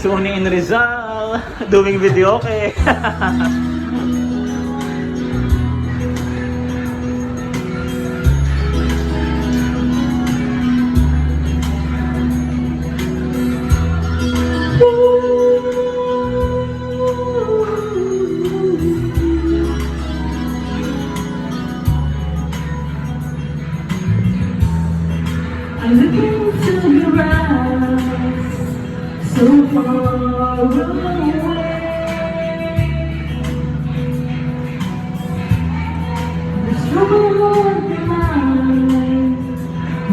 Sony in Rizal, doing video okay. I'm looking to your eyes, so far away. The struggle on your mind,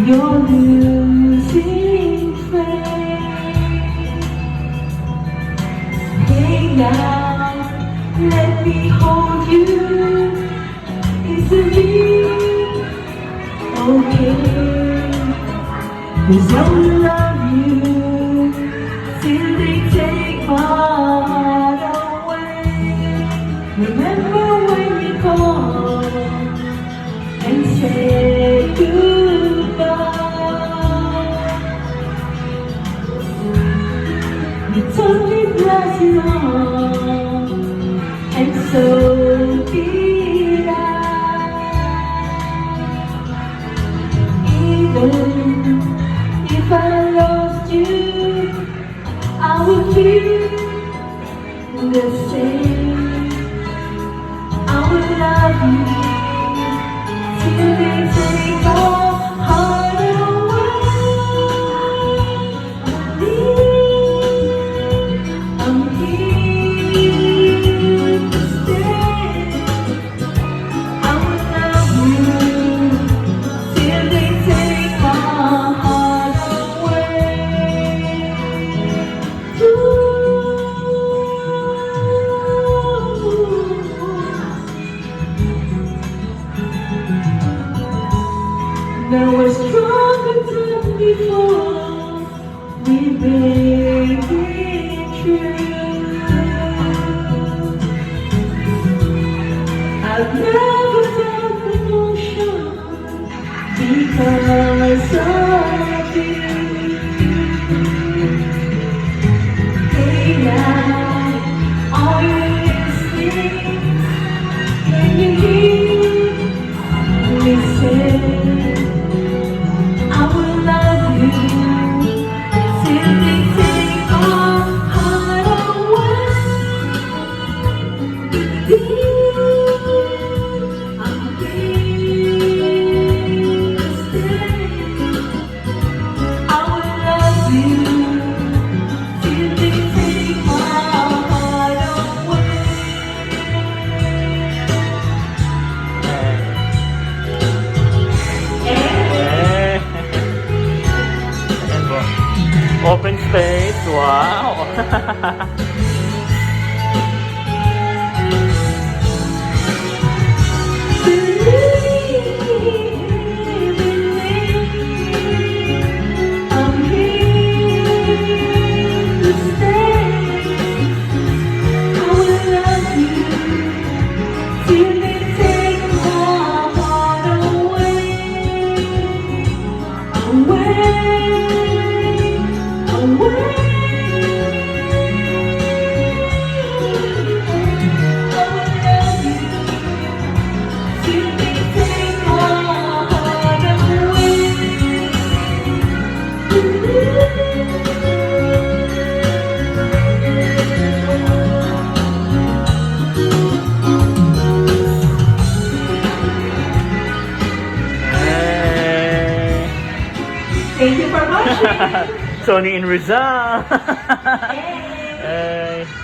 you're losing faith. Hey now, let me hold you. Is it me? Okay. 'Cause I will love you till they take my heart away. Remember when you called and said goodbye? You told me glasses on, and so did I. Even if I lost you, I would feel the same. I would love you till they take our heart away. I'm here to stay. I would love you till they take my heart away. Ooh. Now we're stronger than before. We make it true. I've never felt emotion because of you. Hey now, are you listening? Can you hear me say, I will love you till they take our heart away. I'm here to stay. I will love you till they take my heart away. Eh. Ayan po. Open space, wow. I'm here to stay. I will love you till they take my heart away. Away. I will love you till they take my heart away. Hey. Thank you for watching. Sony in Rizal. Yay. Hey.